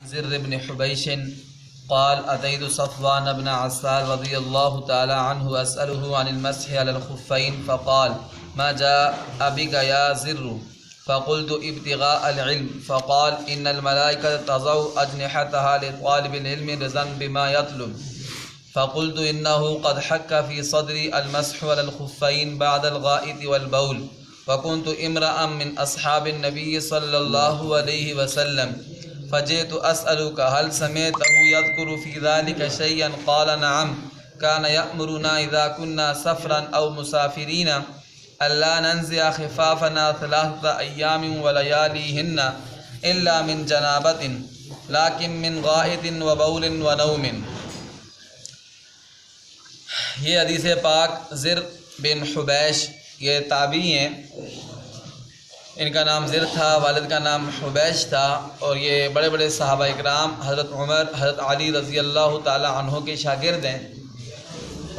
زر بن حبيش قال أتيت صفوان بن عسال رضي الله تعالى عنه أسأله عن المسح على الخفين فقال ما جاء بك يا زر فقلت ابتغاء العلم فقال إن الملائكة تضع أجنحتها لطالب العلم رضا بما يطلب فقلت إنه قد حك في صدري المسح على الخفين بعد الغائط والبول وكنت امرأ من أصحاب النبي صلى الله عليه وسلم فجئت أسألك هل سمعته يذكر في ذلك شيئا قال نعم كان يأمرنا إذا كنا سفرا أو مسافرين ألا ننزع خفافنا 3 أيام ولياليهن إلا من جنابة لكن من غائط وبول ونوم۔ یہ حدیث پاک زر بن حبیش یہ تابعی ہیں، ان کا نام زر تھا، والد کا نام حبیش تھا، اور یہ بڑے بڑے صحابہ اکرام حضرت عمر، حضرت علی رضی اللہ تعالی عنہ کے شاگرد ہیں،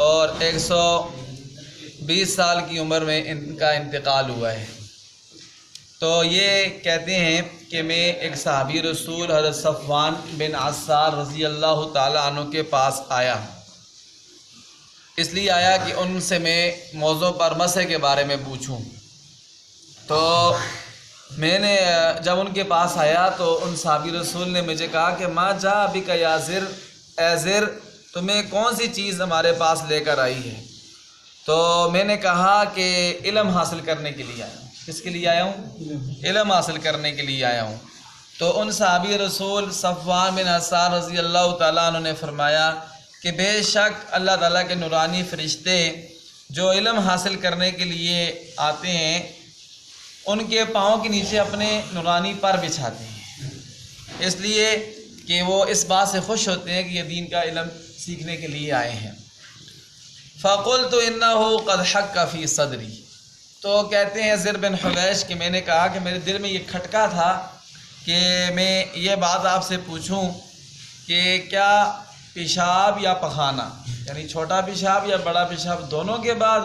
اور 120 سال کی عمر میں ان کا انتقال ہوا ہے۔ تو یہ کہتے ہیں کہ میں ایک صحابی رسول حضرت صفوان بن عسال رضی اللہ تعالی عنہ کے پاس آیا، اس لیے آیا کہ ان سے میں موضوع پر مسح کے بارے میں پوچھوں۔ تو میں نے جب ان کے پاس آیا تو ان صحابی رسول نے مجھے کہا کہ ما جاء بک یا زر، اے زر تمہیں کون سی چیز ہمارے پاس لے کر آئی ہے؟ تو میں نے کہا کہ علم حاصل کرنے کے لیے آیا ہوں۔ کس کے لیے آیا ہوں؟ علم حاصل کرنے کے لیے آیا ہوں۔ تو ان صحابی رسول صفوان بن عسال رضی اللہ تعالیٰ عنہ نے فرمایا کہ بے شک اللہ تعالیٰ کے نورانی فرشتے جو علم حاصل کرنے کے لیے آتے ہیں ان کے پاؤں کے نیچے اپنے نورانی پر بچھاتے ہیں، اس لیے کہ وہ اس بات سے خوش ہوتے ہیں کہ یہ دین کا علم سیکھنے کے لیے آئے ہیں۔ فقلت انه قد حك في صدری، تو کہتے ہیں زر بن حبیش کہ میں نے کہا کہ میرے دل میں یہ کھٹکا تھا کہ میں یہ بات آپ سے پوچھوں کہ کیا پیشاب یا پخانہ، یعنی چھوٹا پیشاب یا بڑا پیشاب، دونوں کے بعد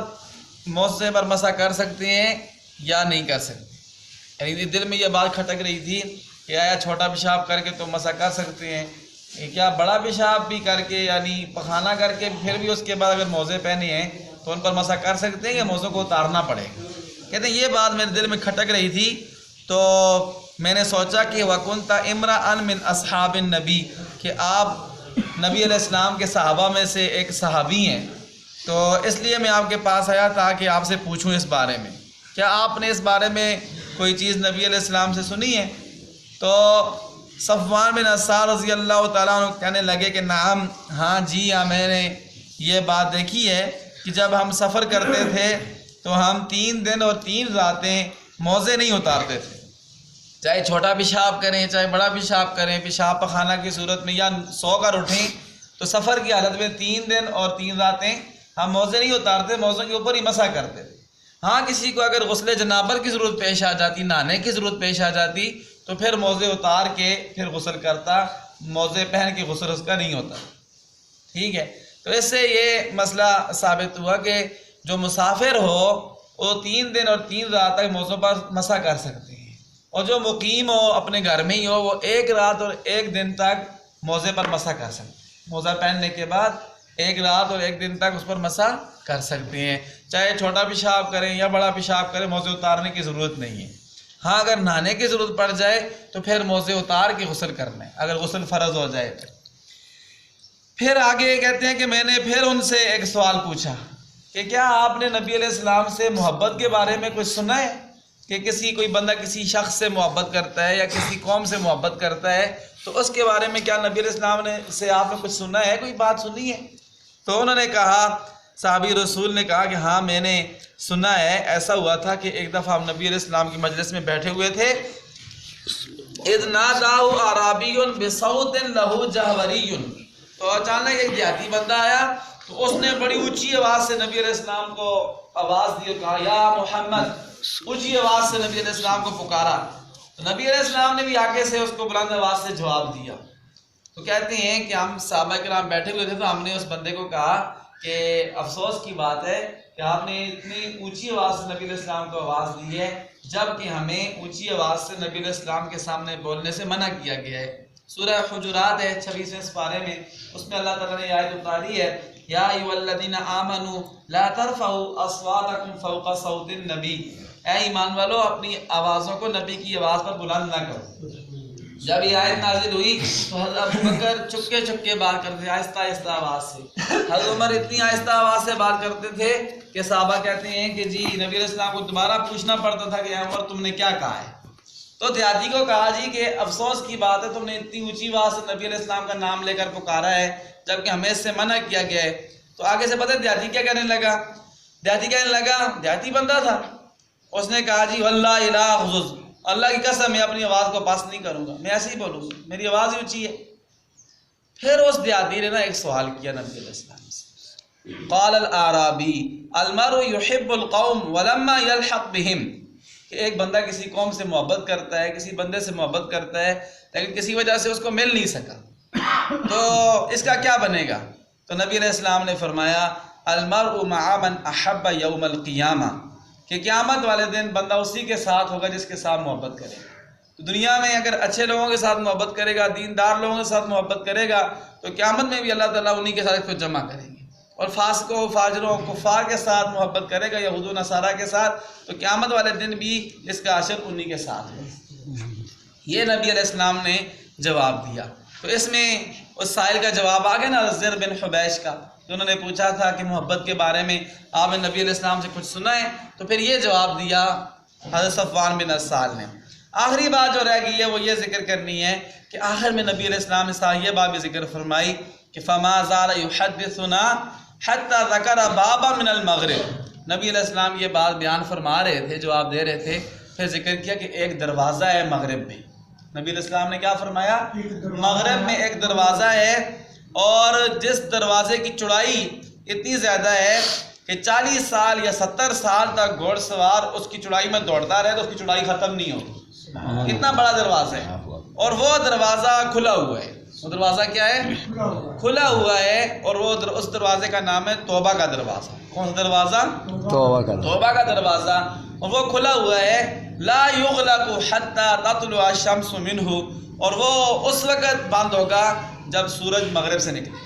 موضع پر مسح کر سکتے ہیں یا نہیں کر سکتے؟ یعنی دل میں یہ بات کھٹک رہی تھی کہ آیا چھوٹا پیشاب کر کے تو مسح کر سکتے ہیں، کیا بڑا پیشاب بھی کر کے یعنی پخانہ کر کے پھر بھی اس کے بعد اگر موضع پہنے ہیں تو ان پر مسح کر سکتے ہیں یا موضع کو اتارنا پڑے گا؟ کہتے ہیں یہ بات میرے دل میں کھٹک رہی تھی، تو میں نے سوچا کہ وَكُنْتَ امرأً مِّنْ أَصْحَابِ النَّبِي، کہ آپ نبی علیہ السلام کے صحابہ میں سے ایک صحابی ہیں، تو اس لیے میں آپ کے پاس آیا تھا کہ آپ سے پوچھوں اس بارے میں، کیا آپ نے اس بارے میں کوئی چیز نبی علیہ السلام سے سنی ہے؟ تو صفوان بن عسال رضی اللہ تعالیٰ عنہ کہنے لگے کہ نعم، ہاں جی ہاں، میں نے یہ بات دیکھی ہے کہ جب ہم سفر کرتے تھے تو ہم 3 دن اور 3 راتیں موزے نہیں اتارتے تھے، چاہے چھوٹا پیشاب کریں چاہے بڑا پیشاب کریں، پیشاب پخانہ کی صورت میں یا سو کر اٹھیں تو سفر کی حالت میں 3 دن اور 3 راتیں ہم موزے نہیں اتارتے، موزوں کے اوپر ہی مسح کرتے تھے۔ ہاں کسی کو اگر غسل جنابت کی ضرورت پیش آ جاتی، نہانے کی ضرورت پیش آ جاتی تو پھر موزے اتار کے پھر غسل کرتا، موزے پہن کے غسل اس کا نہیں ہوتا، ٹھیک ہے؟ تو اس سے یہ مسئلہ ثابت ہوا کہ جو مسافر ہو وہ 3 دن اور 3 رات تک موزوں پر مسح کر سکتے ہیں، اور جو مقیم ہو اپنے گھر میں ہی ہو وہ 1 رات اور 1 دن تک موزے پر مسح کر سکتے ہیں، موزہ پہننے کے بعد 1 رات اور 1 دن تک اس پر مسح کر سکتے ہیں، چاہے چھوٹا پیشاب کریں یا بڑا پیشاب کریں، موزے اتارنے کی ضرورت نہیں ہے۔ ہاں اگر نہانے کی ضرورت پڑ جائے تو پھر موزے اتار کے غسل کرنا ہے، اگر غسل فرض ہو جائے تو۔ پھر آگے کہتے ہیں کہ میں نے پھر ان سے ایک سوال پوچھا کہ کیا آپ نے نبی علیہ السلام سے محبت کے بارے میں کچھ سنا ہے کہ کوئی بندہ کسی شخص سے محبت کرتا ہے یا کسی قوم سے محبت کرتا ہے تو اس کے بارے میں کیا نبی علیہ السلام سے آپ نے کچھ سنا ہے، کوئی بات سنی ہے؟ تو انہوں نے کہا، صحابی رسول نے کہا کہ ہاں میں نے سنا ہے، ایسا ہوا تھا کہ ایک دفعہ ہم نبی علیہ السلام کی مجلس میں بیٹھے ہوئے تھے، اذ ناداہ اعرابی بصوت لہ جہوری، تو اچانک ایک دیہاتی بندہ آیا تو اس نے بڑی اونچی آواز سے نبی علیہ السلام کو آواز دی اور کہا یا محمد، اونچی آواز سے نبی علیہ السلام کو پکارا، تو نبی علیہ السلام نے بھی آگے سے اس کو بلند آواز سے جواب دیا۔ تو کہتے ہیں کہ ہم صحابہ کرام بیٹھے ہوئے تھے تو ہم نے اس بندے کو کہا کہ افسوس کی بات ہے کہ آپ نے اتنی اونچی آواز سے نبی علیہ السلام کو آواز دی ہے، جب کہ ہمیں اونچی آواز سے نبی علیہ السلام کے سامنے بولنے سے منع کیا گیا ہے، سورہ حجرات ہے 26ویں سپارے میں، اس میں اللہ تعالیٰ نے یہ آیت اتاری ہے، یا ایھا الذین آمنوا لا ترفعوا اصواتکم فوق صوت النبی، اے ایمان والو اپنی آوازوں کو نبی کی آواز پر بلند نہ کرو۔ جب یہ آیت نازل ہوئی تو حضرت ابوبکر چپکے چپکے بات کرتے تھے، آہستہ آہستہ آواز سے۔ حضرت عمر اتنی آہستہ آواز سے بات کرتے تھے کہ صحابہ کہتے ہیں کہ جی نبی علیہ السلام کو دوبارہ پوچھنا پڑتا تھا کہ اے عمر تم نے کیا کہا ہے؟ تو دیہاتی کو کہا جی کہ افسوس کی بات ہے تم نے اتنی اونچی آواز سے نبی علیہ السلام کا نام لے کر پکارا ہے جبکہ ہمیں اس سے منع کیا گیا ہے۔ تو آگے سے پتہ ہے دیہاتی کیا کہنے لگا؟ دیہاتی کہنے لگا، دیہاتی بندہ تھا، اس نے کہا جی واللہ الہ غزز، اللہ کی قسم میں اپنی آواز کو پاس نہیں کروں گا، میں ایسے ہی بولوں گا، میری آواز ہی اونچی ہے۔ پھر اس دیہاتی نے ایک سوال کیا نبی علیہ السلام سے، قال الاعرابی المرء يحب القوم ولما يلحق بهم، کہ ایک بندہ کسی قوم سے محبت کرتا ہے، کسی بندے سے محبت کرتا ہے لیکن کسی وجہ سے اس کو مل نہیں سکا، تو اس کا کیا بنے گا؟ تو نبی علیہ السلام نے فرمایا المرء مع من احب یوم القیامہ، کہ قیامت والے دن بندہ اسی کے ساتھ ہوگا جس کے ساتھ محبت کرے گا۔ تو دنیا میں اگر اچھے لوگوں کے ساتھ محبت کرے گا، دیندار لوگوں کے ساتھ محبت کرے گا، تو قیامت میں بھی اللہ تعالیٰ انہی کے ساتھ اس کو جمع کریں گے۔ اور فاسقوں، فاجروں، کفار کے ساتھ محبت کرے گا، یہود و نصارہ کے ساتھ، تو قیامت والے دن بھی اس کا حشر انہی کے ساتھ ہوگا۔ یہ نبی علیہ السلام نے جواب دیا۔ تو اس میں اس سائل کا جواب آ گیا نا، زر بن حبیش کا، جو انہوں نے پوچھا تھا کہ محبت کے بارے میں آپ نے نبی علیہ السلام سے کچھ سنا ہے، تو پھر یہ جواب دیا حضرت صفوان بن اسال نے۔ آخری بات جو رہ گئی ہے وہ یہ ذکر کرنی ہے کہ آخر میں نبی علیہ السلام نے یہ بات بھی ذکر فرمائی کہ فما زال یحدثنا حتی ذکر بابا من المغرب، نبی علیہ السلام یہ بات بیان فرما رہے تھے، جواب دے رہے تھے، پھر ذکر کیا کہ ایک دروازہ ہے مغرب میں۔ نبی علیہ السلام نے کیا فرمایا؟ مغرب میں ایک دروازہ ہے، اور جس دروازے کی چوڑائی اتنی زیادہ ہے کہ 40 سال یا 70 سال تک گھوڑ سوار اس کی چوڑائی میں دوڑتا رہے تو اس کی چوڑائی ختم نہیں ہوتی، اتنا بڑا دروازہ ہے۔ اور وہ دروازہ کھلا ہوا ہے، وہ دروازہ کیا ہے؟ کھلا ہوا ہے، اور وہ اس دروازے کا نام ہے توبہ کا دروازہ۔ کون سا دروازہ؟ توبہ کا دروازہ، اور وہ کھلا ہوا ہے، لا یغلق حتی تطلع الشمس منہ، اور وہ اس وقت بند ہوگا جب سورج مغرب سے نکلے۔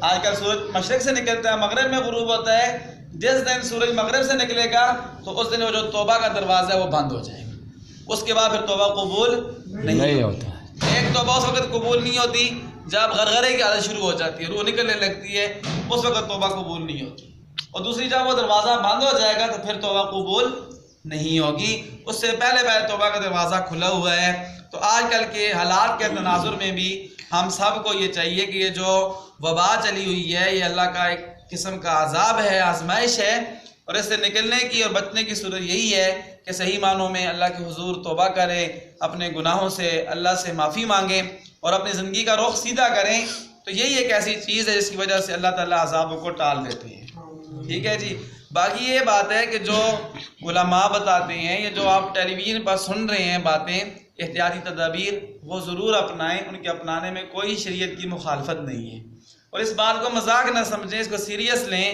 آج کل سورج مشرق سے نکلتا ہے، مغرب میں غروب ہوتا ہے، جس دن سورج مغرب سے نکلے گا تو اس دن وہ جو توبہ کا دروازہ ہے وہ بند ہو جائے گا، اس کے بعد پھر توبہ قبول نہیں ہوتا۔ ایک توبہ اس وقت قبول نہیں ہوتی جب غرغرے کی عادت شروع ہو جاتی ہے، روح نکلنے لگتی ہے، اس وقت توبہ قبول نہیں ہوتی، اور دوسری جب وہ دروازہ بند ہو جائے گا تو پھر توبہ قبول نہیں ہوگی، اس سے پہلے پہلے توبہ کا دروازہ کھلا ہوا ہے۔ تو آج کل کے حالات کے تناظر میں بھی ہم سب کو یہ چاہیے کہ یہ جو وبا چلی ہوئی ہے یہ اللہ کا ایک قسم کا عذاب ہے، آزمائش ہے، اور اس سے نکلنے کی اور بچنے کی صورت یہی ہے کہ صحیح معنوں میں اللہ کے حضور توبہ کریں، اپنے گناہوں سے اللہ سے معافی مانگیں اور اپنی زندگی کا رخ سیدھا کریں، تو یہی ایک ایسی چیز ہے جس کی وجہ سے اللہ تعالیٰ عذابوں کو ٹال دیتے ہیں۔ ٹھیک ہے جی۔ باقی یہ بات ہے کہ جو علماء بتاتے ہیں، یہ جو آپ ٹیلی ویژن پر سن رہے ہیں باتیں، احتیاطی تدابیر وہ ضرور اپنائیں، ان کے اپنانے میں کوئی شریعت کی مخالفت نہیں ہے، اور اس بات کو مذاق نہ سمجھیں، اس کو سیریس لیں۔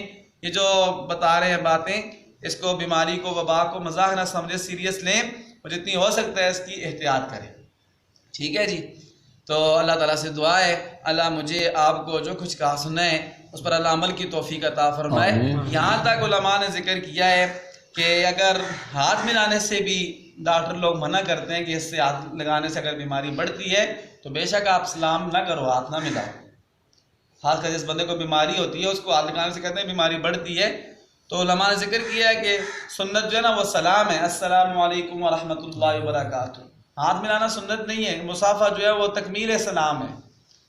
یہ جو بتا رہے ہیں باتیں، اس کو بیماری کو، وبا کو مذاق نہ سمجھیں، سیریس لیں، اور جتنی ہو سکتا ہے اس کی احتیاط کریں۔ ٹھیک ہے جی۔ تو اللہ تعالیٰ سے دعا ہے اللہ مجھے آپ کو جو کچھ کہا سنا ہے اس پر اللہ عمل کی توفیق عطا فرمائے۔ یہاں تک علماء نے ذکر کیا ہے کہ اگر ہاتھ ملانے سے بھی ڈاکٹر لوگ منع کرتے ہیں کہ اس سے ہاتھ لگانے سے اگر بیماری بڑھتی ہے تو بے شک آپ سلام نہ کرو، ہاتھ نہ ملاؤ۔ خاص کر جس بندے کو بیماری ہوتی ہے اس کو ہاتھ لگانے سے کہتے ہیں بیماری بڑھتی ہے، تو علماء نے ذکر کیا ہے کہ سنت جو ہے نا وہ سلام ہے، السلام علیکم ورحمۃ اللہ وبرکاتہ۔ ہاتھ ملانا سنت نہیں ہے، مصافحہ جو ہے وہ تکمیل سلام ہے۔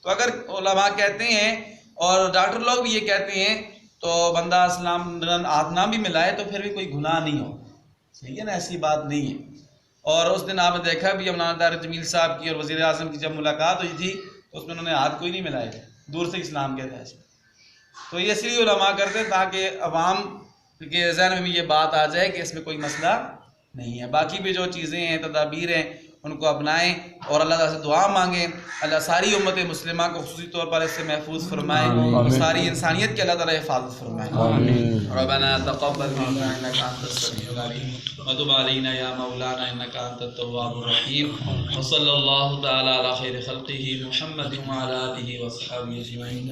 تو اگر علماء کہتے ہیں اور ڈاکٹر لوگ بھی یہ کہتے ہیں تو بندہ سلام ہاتھ نہ بھی ملائے تو پھر بھی کوئی گناہ نہیں ہو، صحیح ہے نا، ایسی بات نہیں ہے۔ اور اس دن آپ نے دیکھا بھی مولانا طاہر جمیل صاحب کی اور وزیر اعظم کی جب ملاقات ہوئی تھی تو اس میں انہوں نے ہاتھ کوئی نہیں ملائے تھے، دور سے اسلام کہتا ہے۔ تو یہ اس لیے علماء کرتے ہیں تاکہ عوام کے ذہن میں بھی یہ بات آ جائے کہ اس میں کوئی مسئلہ نہیں ہے۔ باقی بھی جو چیزیں ہیں، تدابیر ہیں، ان کو اپنائیں اور اللہ تعالیٰ سے دعا مانگیں اللہ ساری امت مسلمہ کو خصوصی طور پر اس سے محفوظ فرمائے اور ساری انسانیت کے اللہ تعالیٰ حفاظت فرمائے. ربنا تقبل منا انك انت السميع العليم وتب علينا يا مولانا انك انت التواب الرحيم وصلى الله تعالى على خير خلقه محمد وعلى اله وصحبه اجمعين.